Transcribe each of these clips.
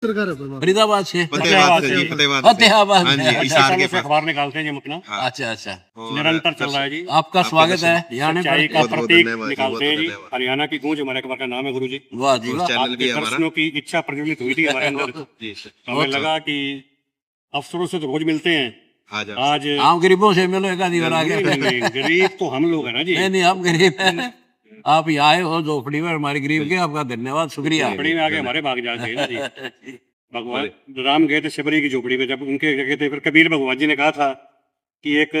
फरीदाबाद से, फतेहाबाद से जी, फतेहाबाद से। फतेहाबाद हाँ जी, से। इशार के से अखबार निकालते हैं ये अपना, अच्छा अच्छा, और निरंतर चल रहा है जी। आपका स्वागत है यहाँ सच्चाई पर। का बहुत-बहुत प्रतीक धन्यवाद जी, निकालते हैं जी। बहुत-बहुत हरियाणा की गूंज हमारे अखबार का नाम है गुरु जी। वाह जी और वाह, चैनल भी आपके है हमारा दर्शनों की इच्छा प्रज्वलित हुई थी हमारे अंदर, तो जी सर। हमें लगा कि अफसरों से तो रोज मिलते हैं, आज आज हम गरीबों से मिलो एक आधी बार आगे। नहीं, नहीं, नहीं, गरीब तो हम लोग हैं ना जी। नहीं नहीं, हम गरीब हैं, आप यहाँ आए हो झोपड़ी में हमारे गरीब के, आपका धन्यवाद शुक्रिया। झोपड़ी में आके हमारे भाग जाते हैं ना जी। भगवान राम गए थे शबरी की झोपड़ी में, जब उनके गए थे, फिर कबीर भगवान जी ने कहा था कि एक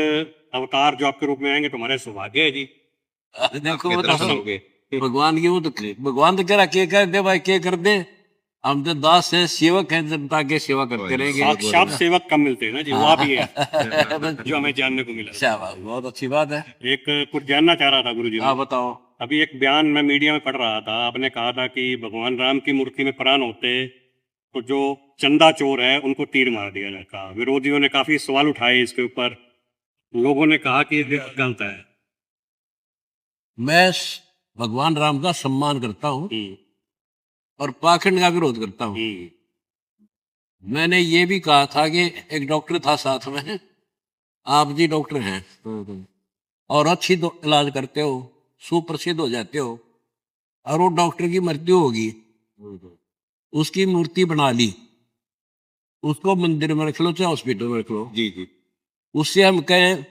अवतार जो आपके रूप में आएंगे तुम्हारे सौभाग्य है जी। देखो आपके वो दर्शन तो हो गए। भगवान की, वो तो भगवान तो कह रहा के कर दे भाई, के कर दे, हम तो दास है, सेवक है, जनता के सेवा करते रहेंगे। साक्षात सेवक कम मिलते हैं ना जी, वो आप ही हैं जो हमें जानने को मिला। शाबाश, बहुत अच्छी बात है। एक कुछ जानना चाह रहा था गुरु जी। आप बताओ। अभी एक बयान मैं मीडिया में पढ़ रहा था, आपने कहा था कि भगवान राम की मूर्ति में प्राण होते तो जो चंदा चोर है उनको तीर मार दिया जाता। विरोधियों ने काफी सवाल उठाए इसके ऊपर, लोगों ने कहा कि ये गलत है। मैं भगवान राम का सम्मान करता हूँ और पाखंड का विरोध करता हूँ। मैंने ये भी कहा था कि एक डॉक्टर था साथ में, आप जी डॉक्टर हैं और अच्छी इलाज करते हो, सुप्रसिद्ध हो जाते हो, और वो डॉक्टर की मृत्यु होगी, उसकी मूर्ति बना ली, उसको मंदिर में रख लो चाहे हॉस्पिटल में रख लो, जी जी, उससे हम कहें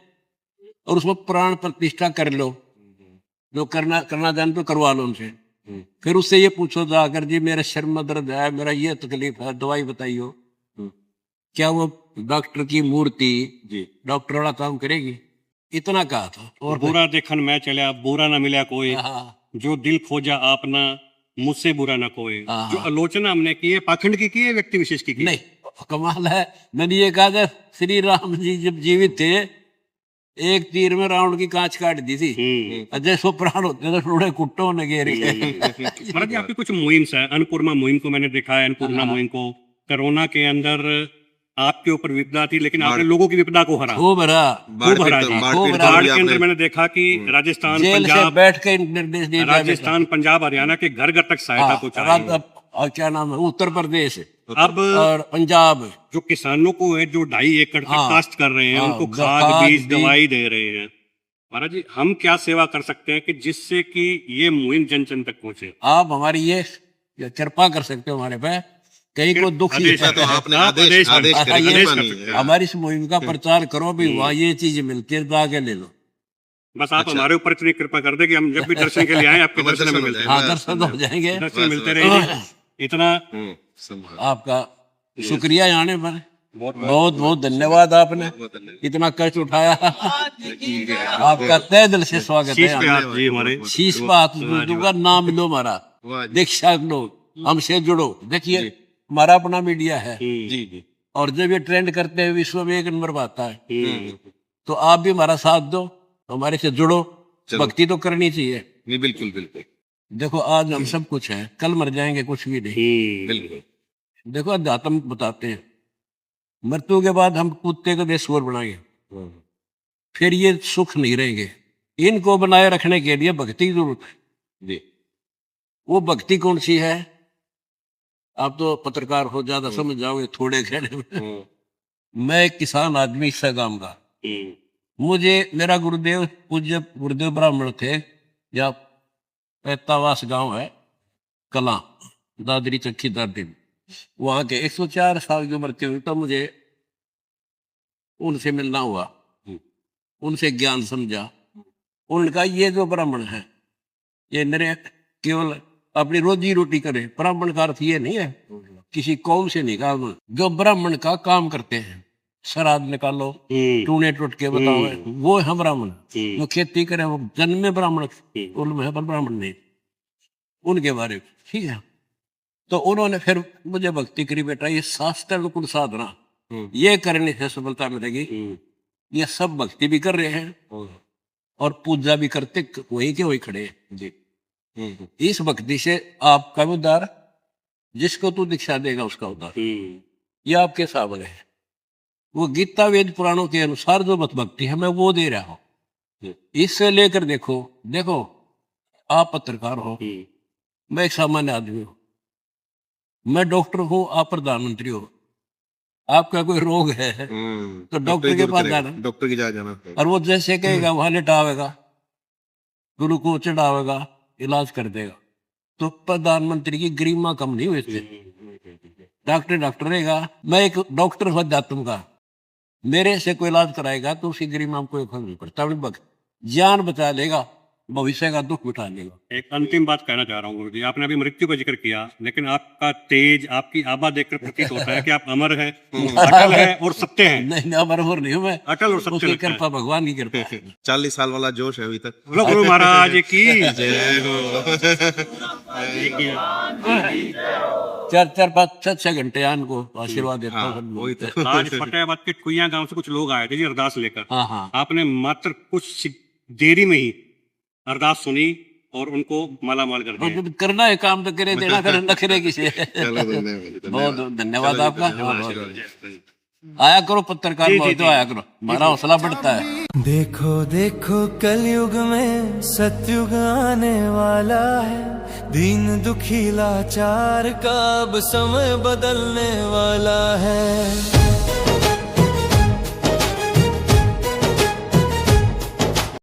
और उसमें प्राण प्रतिष्ठा कर लो, जो करना जान तो करवा लो उनसे। फिर उससे ये पूछो जाकर जी मेरे सिर में दर्द है, मेरा ये तकलीफ है, दवाई बताइयो, क्या वो डॉक्टर की मूर्ति जी डॉक्टर वाला काम करेगी? इतना कहा था। और बुरा देखन मैं चलिया बुरा ना मिला कोई, हाँ, जो दिल खोजा आपना मुझसे बुरा ना कोई। हाँ। जो आलोचना हमने की है पाखंड की है, व्यक्ति विशेष की है? नहीं, कमाल है। मैंने ये कहा था श्री राम जी जब जीवित थे, एक तीर में रावण की कांच काट दी थी, अजय सो प्राण होते तो थोड़े कुट्टों ने घेर के। महाराज जी आपकी कुछ मुहिम है, अन्नपूर्णा मुहिम को मैंने देखा है, अन्नपूर्णा मुहिम को कोरोना के अंदर आपके ऊपर विपदा थी, लेकिन आपने लोगों की विपदा को हरा, खूब हरा, खूब हरा जी। खूब बाढ़ के अंदर मैंने देखा कि राजस्थान जेल से पंजाब, बैठ के निर्देश दिए जाते थे। राजस्थान पंजाब हरियाणा के घर घर तक सहायता पहुंचाई। और क्या नाम है, उत्तर प्रदेश अब और पंजाब, जो किसानों को है जो 2.5 एकड़ तक काश्त कर रहे हैं, उनको खाद बीज दवाई दे रहे हैं। महाराज जी हम क्या सेवा कर सकते हैं कि जिससे कि ये मुहिम जन जन तक पहुंचे? आप हमारी ये कृपा कर सकते हो हमारे पे, कहीं को दुखी आदेश है तो आपने आप आदेश आदेश आदेश आदेश करके कर मानी सकते है। हमारी इस मुहिम का प्रचार करो भी वहाँ ये चीज मिलती है, जाके ले लो। बस आप हमारे ऊपर इतनी कृपा कर दे कि हम जब भी दर्शन के लिए आए आपके हमारे दर्शन में दर्शन मिलते हो हैं, हाँ, दर्शन हो जाएंगे। दर्शन मिलते रहेंगे। इतना आपका शुक्रिया आने पर, बहुत बहुत धन्यवाद, आपने इतना कष्ट उठाया, आपका तहे दिल से स्वागत शीश पे है। हाथ जी हमारे। शीश बात दूंगा, नाम लो हमारा, दीक्षा लो, हमसे जुड़ो। देखिए हमारा अपना मीडिया है जी जी, और जब ये ट्रेंड करते हैं विश्व में 1 नंबर पर आता है, तो आप भी हमारा साथ दो, हमारे से जुड़ो, भक्ति तो करनी चाहिए। नहीं बिल्कुल बिल्कुल देखो आज हम सब कुछ है, कल मर जाएंगे कुछ भी नहीं। बिल्कुल, देखो अध्यात्म बताते हैं, मृत्यु के बाद हम कुत्ते को देशवर बनाएंगे, फिर ये सुख नहीं रहेंगे। इनको बनाए रखने के लिए भक्ति की जरूरत है। जी वो भक्ति कौन सी है? आप तो पत्रकार हो, ज्यादा समझ जाओगे थोड़े कहने में। मैं एक किसान आदमी इससे गांव का, मुझे मेरा गुरुदेव पूज्य गुरुदेव ब्राह्मण थे, या पैतावास गांव है कला, दादरी चक्की दादी, वहां के 104 साल की उम्र के हुई, तब मुझे उनसे मिलना हुआ, उनसे ज्ञान समझा। उन्होंने कहा ये जो ब्राह्मण है ये नरे केवल अपनी रोजी रोटी करे, ब्राह्मण का अर्थ ये नहीं है किसी कौम से नहीं कहा उन्होंने, जो ब्राह्मण का काम करते हैं, श्राद्ध निकालो, टूने टूट के बताओ, वो है ब्राह्मण। जो खेती करे वो जन्मे ब्राह्मण, उनमें है पर ब्राह्मण नहीं, उनके बारे में। ठीक है, तो उन्होंने फिर मुझे भक्ति करी, बेटा ये शास्त्र कुल साधना ये करने से सफलता मिलेगी। ये सब भक्ति भी कर रहे हैं और पूजा भी करते, वही के वही खड़े हैं जी। इस भक्ति से आपका भी उद्धार, जिसको तू दीक्षा देगा उसका उद्धार, ये आपके सामने है। वो गीता वेद पुराणों के अनुसार जो मत भक्ति है मैं वो दे रहा हूं। इससे लेकर देखो, देखो आप पत्रकार हो, मैं एक सामान्य आदमी हूं, मैं डॉक्टर हूँ, आप प्रधानमंत्री हो, आपका कोई रोग है तो डॉक्टर के पास जाना, डॉक्टर की जाना है। और वो जैसे कहेगा वहां लेटावेगा, ग्लूकोज चढ़ावेगा, इलाज कर देगा। तो प्रधानमंत्री की गरिमा कम नहीं हुई इससे। डॉक्टर रहेगा, मैं एक डॉक्टर हूँ अध्यात्म का, मेरे से कोई इलाज कराएगा तो उसकी गरिमा में कोई फर्क नहीं पड़ता। जान बचा लेगा, भविष्य का दुख उठा लेगा। एक अंतिम बात कहना चाह रहा हूँ गुरु जी, आपने अभी मृत्यु का जिक्र किया, लेकिन आपका तेज, आपकी आभा देखकर प्रतीत होता है कि आप अमर हैं, अटल हैं और सत्य हैं। नहीं, अमर और नहीं हूँ मैं, अटल और सत्य उसकी लगता है। कृपा, भगवान की कृपा। 40 साल वाला जोश है अभी तक। बोलो गुरु महाराज की जय हो। 4-4, 5, 6 घंटे आन को आशीर्वाद देता हूँ। वही तो। आज फतेहाबाद के कुइया गांव से कुछ लोग आए थे जी अरदास लेकर। हाँ हाँ, आपने मात्र कुछ देरी में ही अरदास सुनी और उनको माला माल कर और दिया। जब करना है काम तो करे, देना करे, नखरे किसे। चलो धन्यवाद। बहुत धन्यवाद आपका। आशीर्वाद। आया करो पत्रकार महोदय, आया करो, हमारा हौसला बढ़ता है। देखो देखो कलयुग में सतयुग आने वाला है, दीन दुखी लाचार का अब समय बदलने वाला है।